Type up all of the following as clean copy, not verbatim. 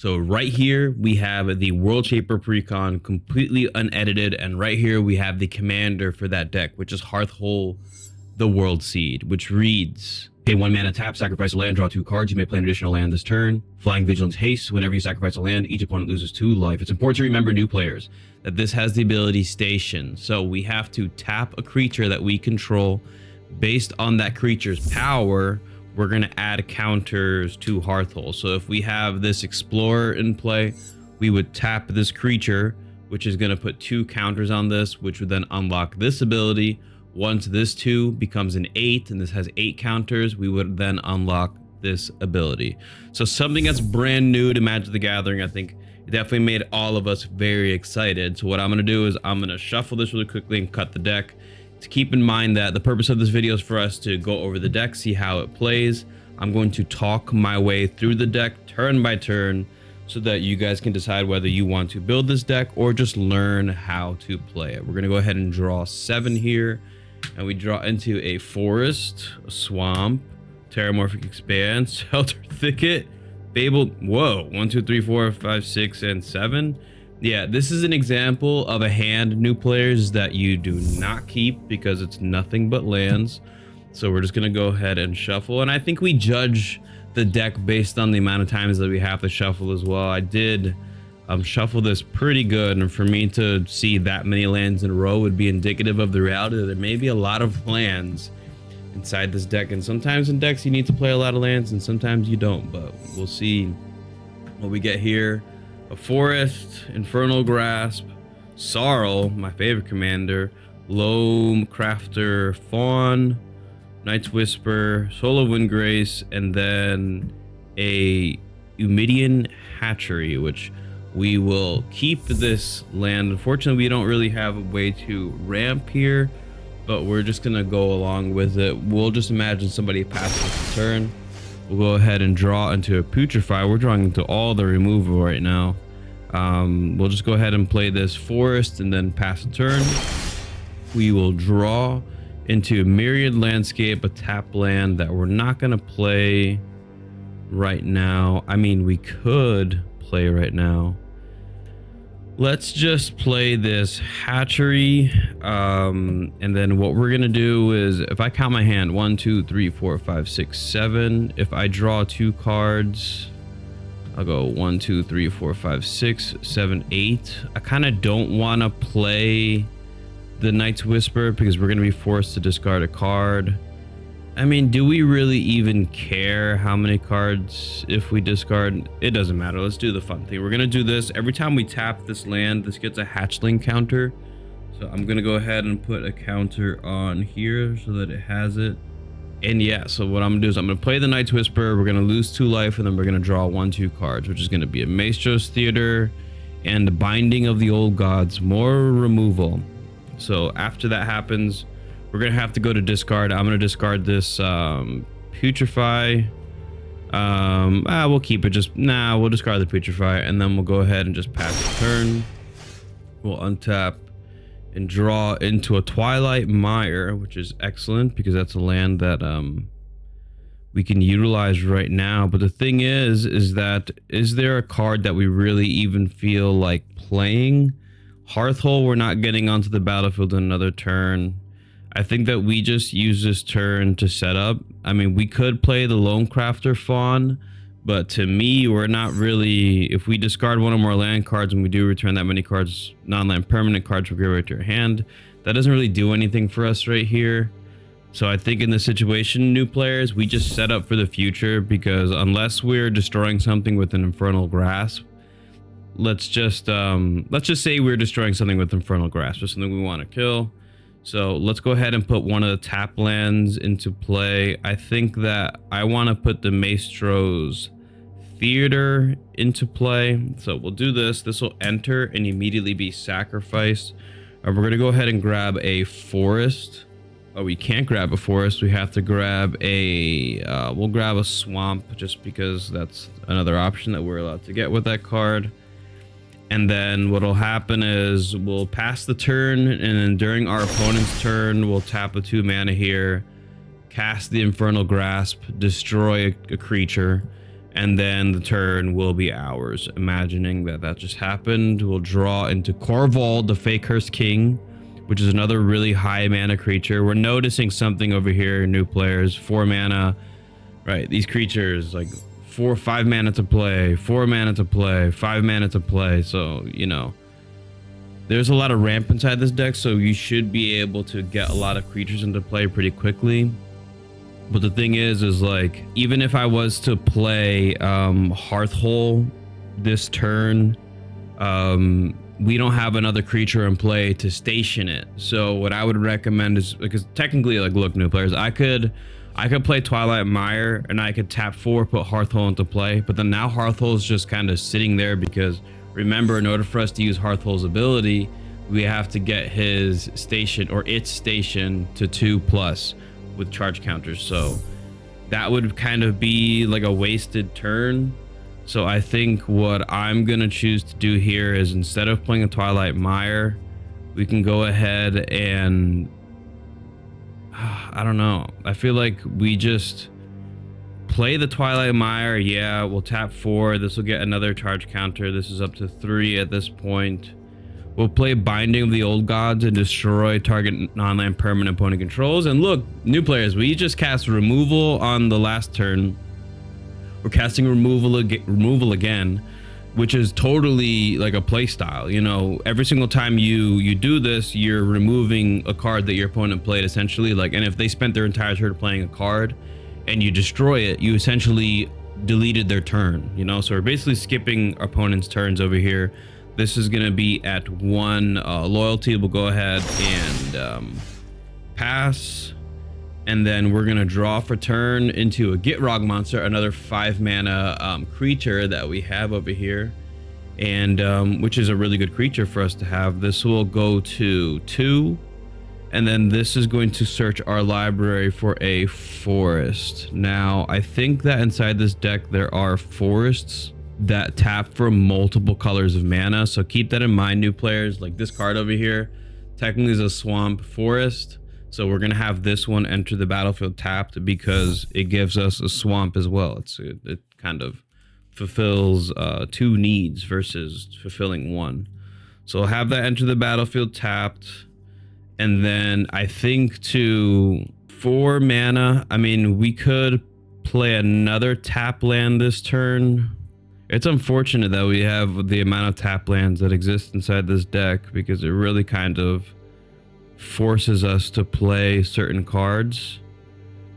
So right here we have the World Shaper Precon completely unedited, and right here we have the commander for that deck, which is Hearthhull, the Worldseed, which reads: pay 1 mana, tap, sacrifice a land, draw 2 cards. You may play an additional land this turn. Flying Vigilance Haste. Whenever you sacrifice a land, each opponent loses 2 life. It's important to remember, new players, that this has the ability Station. So we have to tap a creature that we control. Based on that creature's power, we're going to add counters to Hearthhull. So if we have this Explorer in play, we would tap this creature, which is going to put 2 counters on this, which would then unlock this ability. Once this 2 becomes an 8 and this has 8 counters, we would then unlock this ability. So something that's brand new to Magic the Gathering. I think it definitely made all of us very excited. So what I'm going to do is I'm going to shuffle this really quickly and cut the deck. To keep in mind that the purpose of this video is for us to go over the deck, see how it plays. I'm going to talk my way through the deck turn by turn so that you guys can decide whether you want to build this deck or just learn how to play it. We're going to go ahead and draw 7 here. And we draw into a forest, a swamp, terramorphic expanse, shelter thicket, fabled. Whoa, 1, 2, 3, 4, 5, 6, and 7. Yeah, this is an example of a hand, new players, that you do not keep because it's nothing but lands. So we're just gonna go ahead and shuffle, and I think we judge the deck based on the amount of times that we have to shuffle as well. I did shuffle this pretty good, and for me to see that many lands in a row would be indicative of the reality that there may be a lot of lands inside this deck. And sometimes in decks you need to play a lot of lands and sometimes you don't, but we'll see what we get here. A forest, Infernal Grasp, Sorrel, my favorite commander, Loam Crafter, Fawn, Night's Whisper, Soul of Windgrace, and then a Umidian Hatchery, which we will keep this land. Unfortunately, we don't really have a way to ramp here, but we're just gonna go along with it. We'll just imagine somebody passes the turn. We'll go ahead and draw into a Putrefy. We're drawing into all the removal right now. We'll just go ahead and play this forest and then pass the turn. We will draw into a Myriad Landscape, a tap land that we're not gonna play right now. I mean, we could play right now. Let's just play this Hatchery, and then what we're gonna do is, if I count my hand, 1, 2, 3, 4, 5, 6, 7. If I draw 2 cards, I'll go 1, 2, 3, 4, 5, 6, 7, 8. I kind of don't want to play the Night's Whisper because we're gonna be forced to discard a card. I mean, do we really even care how many cards if we discard? It doesn't matter. Let's do the fun thing. We're gonna do this every time we tap this land. This gets a hatchling counter, so I'm gonna go ahead and put a counter on here so that it has it. And yeah, so what I'm gonna do is I'm gonna play the Night's Whisper. We're gonna lose 2 life, and then we're gonna draw 1, 2 cards, which is gonna be a Maestro's Theater and the Binding of the Old Gods, more removal. So after that happens, we're gonna have to go to discard. I'm gonna discard this Putrefy. We'll keep it. We'll discard the Putrefy, and then we'll go ahead and just pass the turn. We'll untap and draw into a Twilight Mire, which is excellent because that's a land that we can utilize right now. But the thing is that, is there a card that we really even feel like playing? Hearthhull, we're not getting onto the battlefield in another turn. I think that we just use this turn to set up. I mean, we could play the Lone Crafter Fawn, but to me, we're not really, if we discard 1 or more land cards and we do return that many cards, non-land permanent cards from graveyard to your hand, that doesn't really do anything for us right here. So I think in this situation, new players, we just set up for the future, because unless we're destroying something with an Infernal Grasp, let's just say we're destroying something with Infernal Grasp or something we want to kill. So let's go ahead and put one of the tap lands into play. I think that I want to put the Maestro's Theater into play. So we'll do this. This will enter and immediately be sacrificed. We're going to go ahead and grab a forest. Oh, we can't grab a forest. We have to grab a... we'll grab a swamp just because that's another option that we're allowed to get with that card. And then what'll happen is we'll pass the turn, and then during our opponent's turn, we'll tap the 2 mana here, cast the Infernal Grasp, destroy a creature, and then the turn will be ours. Imagining that that just happened, we'll draw into Corval, the Fake Curse King, which is another really high mana creature. We're noticing something over here, new players. 4 mana, right? These creatures, like 5 mana to play, 4 mana to play, 5 mana to play. So, you know, there's a lot of ramp inside this deck, so you should be able to get a lot of creatures into play pretty quickly. But the thing is like, even if I was to play Hearthhull this turn, we don't have another creature in play to station it. So what I would recommend is, because technically, like, look, new players, I could play Twilight Mire and I could tap 4, put Hearthhull into play, but then now Hearthhull is just kind of sitting there, because remember, in order for us to use Hearthhull's ability, we have to get his station, or its station, to 2+ with charge counters. So that would kind of be like a wasted turn. So I think what I'm gonna choose to do here is, instead of playing a Twilight Mire, we can go ahead and I don't know, I feel like we just play the Twilight Mire. Yeah, we'll tap 4. This will get another charge counter. This is up to 3 at this point. We'll play Binding of the Old Gods and destroy target non-land permanent opponent controls. And look, new players, we just cast removal on the last turn. We're casting removal again, which is totally like a play style. You know, every single time you do this, you're removing a card that your opponent played, essentially. Like, and if they spent their entire turn playing a card and you destroy it, you essentially deleted their turn, you know? So we're basically skipping opponent's turns over here. This is going to be at 1 loyalty. We'll go ahead and pass. And then we're going to draw for turn into a Gitrog monster, another 5 mana creature that we have over here. And which is a really good creature for us to have. This will go to 2. And then this is going to search our library for a forest. Now, I think that inside this deck, there are forests that tap for multiple colors of mana. So keep that in mind, new players. Like this card over here, technically is a swamp forest. So we're going to have this one enter the battlefield tapped, because it gives us a swamp as well. It kind of fulfills 2 needs versus fulfilling 1. So I'll have that enter the battlefield tapped. And then I think to 4 mana, I mean, we could play another tap land this turn. It's unfortunate that we have the amount of tap lands that exist inside this deck, because it really kind of forces us to play certain cards.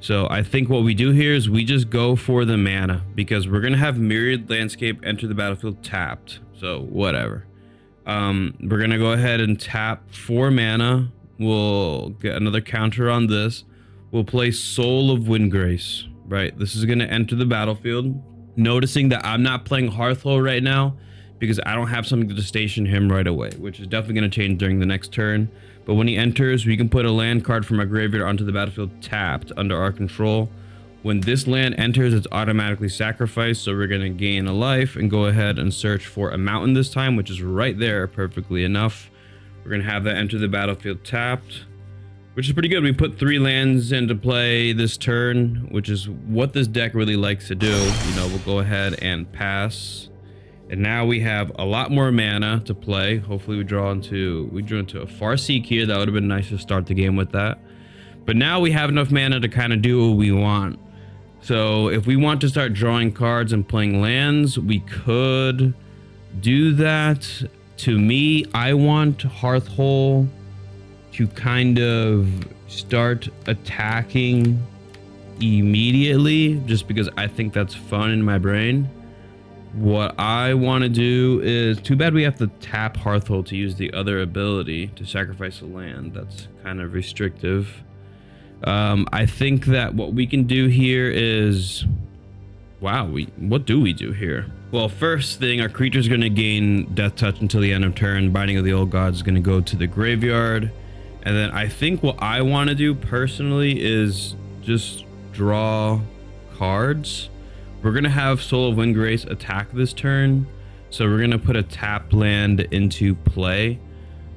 So I think what we do here is we just go for the mana, because we're going to have Myriad Landscape enter the battlefield tapped. So whatever. We're going to go ahead and tap 4 mana. We'll get another counter on this. We'll play Soul of Windgrace, right? This is going to enter the battlefield. Noticing that I'm not playing Hearthhull right now, because I don't have something to station him right away, which is definitely going to change during the next turn. But when he enters, we can put a land card from our graveyard onto the battlefield tapped under our control. When this land enters, it's automatically sacrificed, so we're going to gain a life and go ahead and search for a mountain this time, which is right there perfectly enough. We're going to have that enter the battlefield tapped, which is pretty good. We put 3 lands into play this turn, which is what this deck really likes to do. You know, we'll go ahead and pass. And now we have a lot more mana to play. Hopefully we drew into a Farseek here. That would have been nice to start the game with that. But now we have enough mana to kind of do what we want. So if we want to start drawing cards and playing lands, we could do that. To me, I want Hearthhull to kind of start attacking immediately, just because I think that's fun in my brain. What I want to do is, too bad we have to tap Hearthhull to use the other ability to sacrifice a land. That's kind of restrictive. I think that what we can do here is, wow, what do we do here? Well, first thing, our creature's going to gain Death Touch until the end of turn. Binding of the Old Gods is going to go to the graveyard. And then I think what I want to do personally is just draw cards. We're going to have Soul of Windgrace attack this turn. So we're going to put a tapped land into play.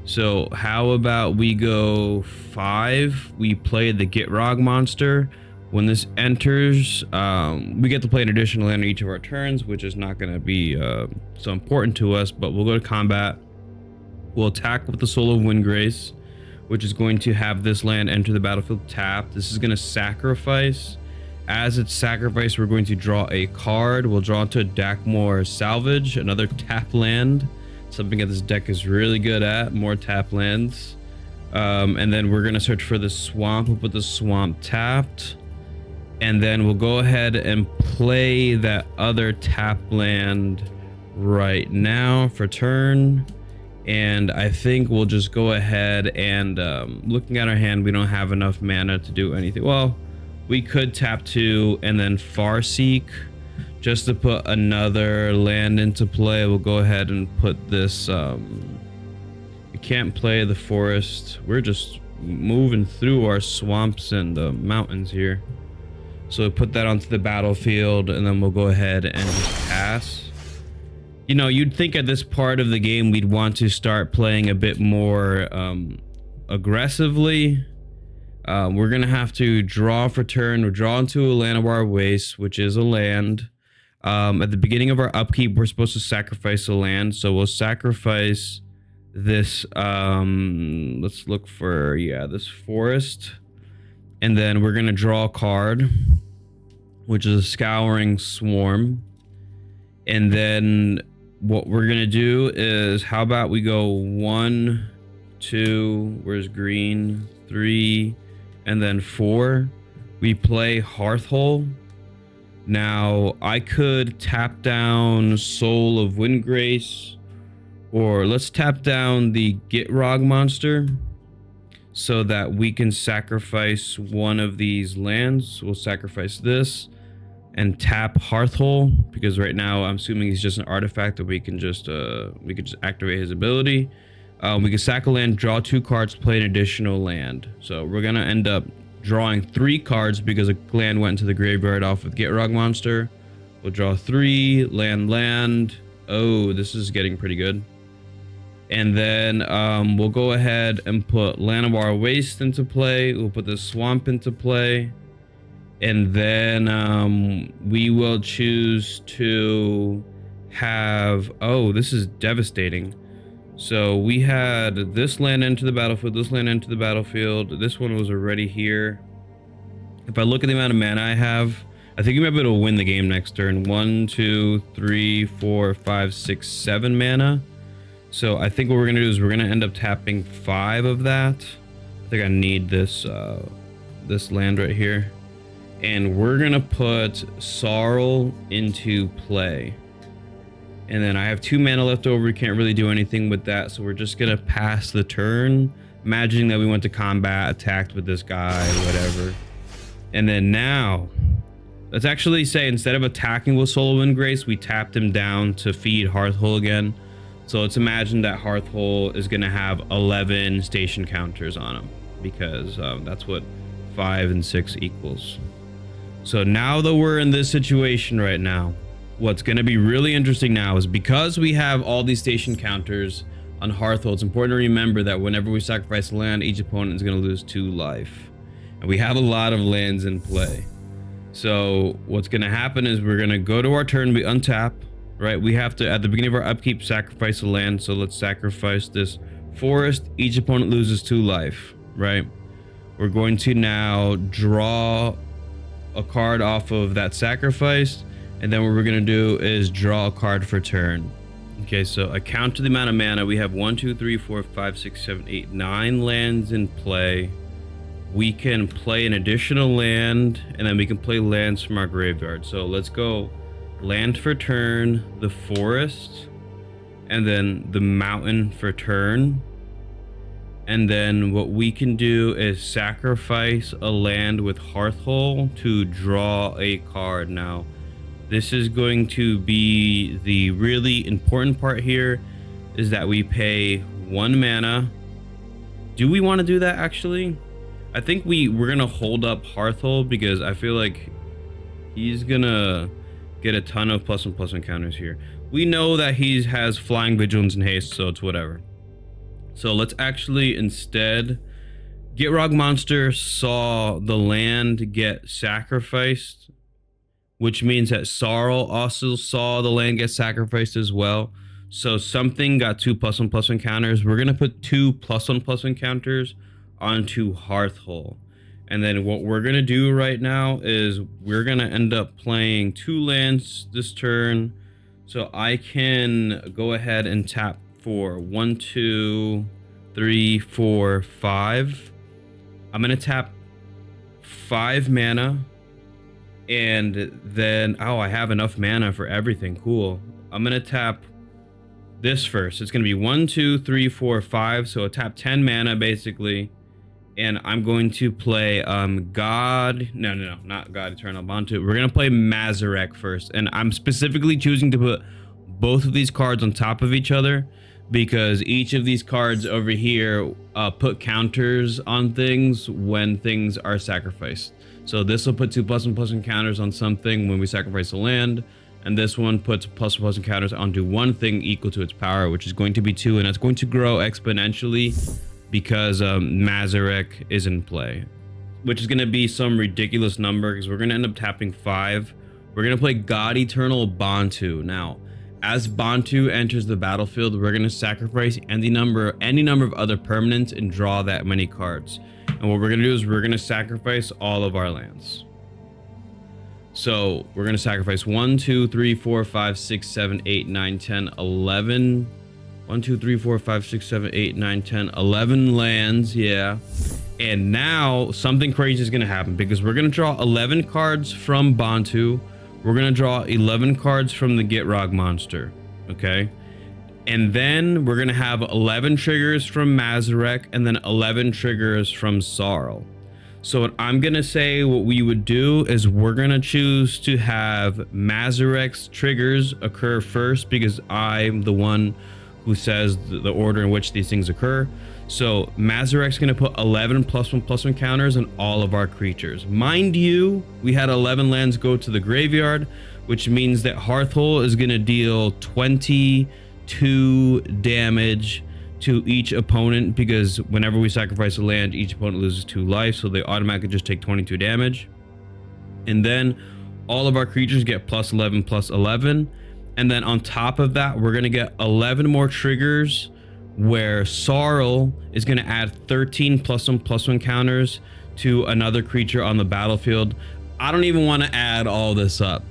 So how about we go 5? We play the Gitrog monster. When this enters, we get to play an additional land on each of our turns, which is not going to be so important to us, but we'll go to combat. We'll attack with the Soul of Windgrace, which is going to have this land enter the battlefield tapped. This is going to sacrifice. As it's sacrificed, we're going to draw a card. We'll draw into a Dakmor Salvage, another tap land, something that this deck is really good at, more tap lands. And then we're going to search for the swamp. We'll put the swamp tapped. And then we'll go ahead and play that other tap land right now for turn. And I think we'll just go ahead and looking at our hand, we don't have enough mana to do anything. Well, we could tap 2 and then Farseek just to put another land into play. We'll go ahead and put this. We can't play the forest. We're just moving through our swamps and mountains here. So we'll put that onto the battlefield, and then we'll go ahead and just pass. You know, you'd think at this part of the game we'd want to start playing a bit more aggressively. We're gonna have to draw for turn. We'll draw into a Llanowar Waste, which is a land. At the beginning of our upkeep, we're supposed to sacrifice a land, so we'll sacrifice this. Let's look for this forest, and then we're gonna draw a card, which is a Scouring Swarm, and then what we're gonna do is, how about we go 1, 2, where's green, 3, and then 4. We play Hearthhull. Now I could tap down Soul of Windgrace, or let's tap down the Gitrog monster so that we can sacrifice one of these lands. We'll sacrifice this and tap Hearthhull, because right now I'm assuming he's just an artifact that we can just activate his ability. We can sack a land, draw 2 cards, play an additional land. So we're gonna end up drawing 3 cards because a land went into the graveyard off with Gitrog monster. We'll draw 3 land. Oh, this is getting pretty good. And then we'll go ahead and put Llanowar Waste into play. We'll put the swamp into play. And then we will choose to have, oh, this is devastating. So we had this land enter the battlefield, this land enter the battlefield. This one was already here. If I look at the amount of mana I have, I think we might be able to win the game next turn. 1, 2, 3, 4, 5, 6, 7 mana. So I think what we're gonna do is we're gonna end up tapping 5 of that. I think I need this this land right here. And we're gonna put Sorrel into play. And then I have 2 mana left over. We can't really do anything with that, so we're just gonna pass the turn, imagining that we went to combat, attacked with this guy, whatever. And then now, let's actually say instead of attacking with Soul of Windgrace, we tapped him down to feed Hearthhull again. So let's imagine that Hearthhull is gonna have 11 station counters on him, because that's what 5 and 6 equals. So now that we're in this situation right now, what's going to be really interesting now is, because we have all these station counters on Hearthhull, it's important to remember that whenever we sacrifice land, each opponent is going to lose 2 life. And we have a lot of lands in play. So what's going to happen is we're going to go to our turn, we untap, right? We have to, at the beginning of our upkeep, sacrifice a land. So let's sacrifice this forest. Each opponent loses 2 life, right? We're going to now draw a card off of that sacrifice, and then what we're gonna do is draw a card for turn. Okay, so I count to the amount of mana. We have 1, 2, 3, 4, 5, 6, 7, 8, 9 lands in play. We can play an additional land, and then we can play lands from our graveyard. So let's go land for turn, the forest, and then the mountain for turn. And then what we can do is sacrifice a land with Hearthhull to draw a card. Now, this is going to be the really important part here, is that we pay 1 mana. Do we want to do that actually? I think we're going to hold up Hearthhull, because I feel like he's going to get a ton of +1/+1 counters here. We know that he has Flying, Vigilance, and Haste, so it's whatever. So let's actually instead Gitrog monster saw the land get sacrificed, which means that Sorrel also saw the land get sacrificed as well. So something got 2+1/+1 counters. We're gonna put 2+1/+1 counters onto Hearthhull. And then what we're gonna do right now is we're gonna end up playing 2 lands this turn. So I can go ahead and tap for 1, 2, 3, 4, 5. I'm gonna tap 5 mana. And then, oh, I have enough mana for everything. Cool. I'm gonna tap this first. It's gonna be 1, 2, 3, 4, 5. So I tap 10 mana basically. And I'm going to play not God Eternal Bantu. We're gonna play Mazarek first. And I'm specifically choosing to put both of these cards on top of each other because each of these cards over here put counters on things when things are sacrificed. So this will put 2+1/+1 counters on something when we sacrifice a land, and this one puts +1/+1 counters onto one thing equal to its power, which is going to be 2, and it's going to grow exponentially because Mazarek is in play, which is going to be some ridiculous number because we're going to end up tapping 5. We're going to play God Eternal Bantu. Now, as Bantu enters the battlefield, we're going to sacrifice any number of other permanents and draw that many cards. And what we're going to do is we're going to sacrifice all of our lands. So we're going to sacrifice 1, 2, 3, 4, 5, 6, 7, 8, 9, 10, 11. 1, 2, 3, 4, 5, 6, 7, 8, 9, 10, 11 lands. Yeah. And now something crazy is going to happen because we're going to draw 11 cards from Bantu. We're going to draw 11 cards from the Gitrog monster. Okay. And then we're going to have 11 triggers from Mazarek and then 11 triggers from Sorrel. So what I'm going to say what we would do is we're going to choose to have Mazarek's triggers occur first because I'm the one who says the order in which these things occur. So Mazarek's going to put 11 +1/+1 counters on all of our creatures. Mind you, we had 11 lands go to the graveyard, which means that Hearthhull is going to deal 22 damage to each opponent because whenever we sacrifice a land, each opponent loses 2 life, so they automatically just take 22 damage. And then all of our creatures get +11/+11. And then on top of that, we're going to get 11 more triggers where Sorrel is going to add 13 +1/+1 counters to another creature on the battlefield. I don't even want to add all this up.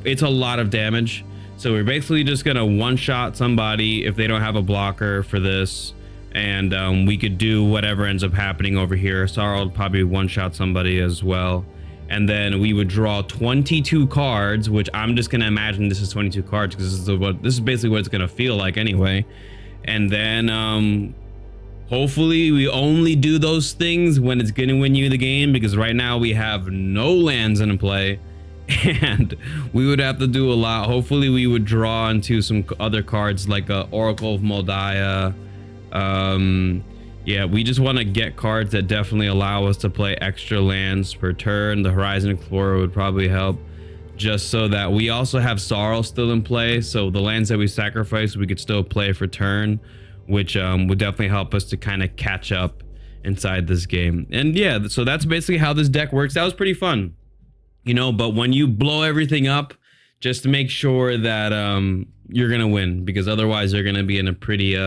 It's a lot of damage. So we're basically just going to one-shot somebody if they don't have a blocker for this. And we could do whatever ends up happening over here. Sorrel would probably one-shot somebody as well. And then we would draw 22 cards, which I'm just going to imagine this is 22 cards because this is basically what it's going to feel like anyway. And then hopefully we only do those things when it's going to win you the game, because right now we have no lands in play and we would have to do a lot. Hopefully we would draw into some other cards like Oracle of Moldiah. Yeah, we just want to get cards that definitely allow us to play extra lands per turn. The Horizon Explorer would probably help, just so that we also have Sorrel still in play. So the lands that we sacrifice, we could still play for turn, which would definitely help us to kind of catch up inside this game. And yeah, so that's basically how this deck works. That was pretty fun, you know, but when you blow everything up, just to make sure that you're going to win, because otherwise you're going to be in a pretty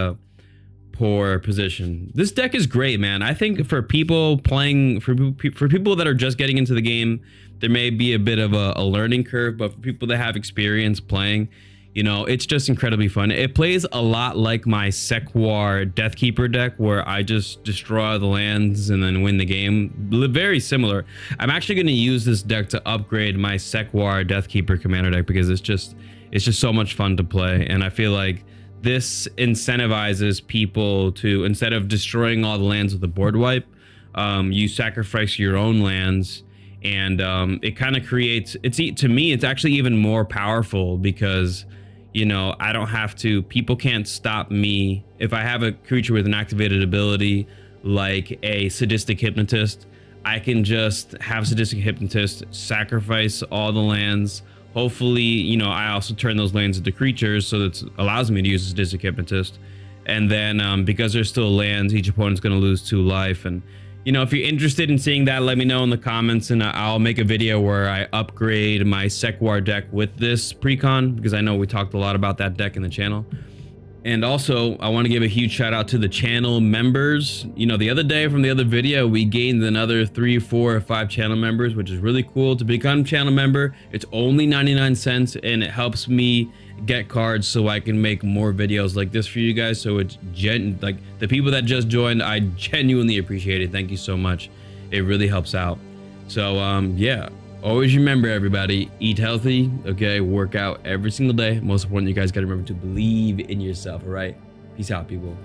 poor position. This deck is great, man. I think for people playing, for people that are just getting into the game, there may be a bit of a learning curve, but for people that have experience playing, you know, it's just incredibly fun. It plays a lot like my Sequar Deathkeeper deck, where I just destroy the lands and then win the game. Very similar. I'm actually going to use this deck to upgrade my Sequar Deathkeeper commander deck because it's just so much fun to play, and I feel like this incentivizes people to, instead of destroying all the lands with a board wipe, you sacrifice your own lands, and it kind of creates, to me, it's actually even more powerful because, you know, I don't have to, people can't stop me. If I have a creature with an activated ability like a Sadistic Hypnotist, I can just have Sadistic Hypnotist sacrifice all the lands. Hopefully, you know, I also turn those lands into creatures, so that allows me to use a Sadistic Hypnotist. And then because there's still lands, each opponent's going to lose 2 life. And you know, if you're interested in seeing that, let me know in the comments, and I'll make a video where I upgrade my Sequar deck with this Precon, because I know we talked a lot about that deck in the channel. And also, I want to give a huge shout out to the channel members. You know, the other day from the other video, we gained another 3, 4, or 5 channel members, which is really cool. To become channel member, it's only 99 cents, and it helps me get cards so I can make more videos like this for you guys. So it's like the people that just joined, I genuinely appreciate it. Thank you so much. It really helps out. So yeah, always remember, everybody, eat healthy, okay? Work out every single day. Most important, you guys got to remember to believe in yourself, all right? Peace out, people.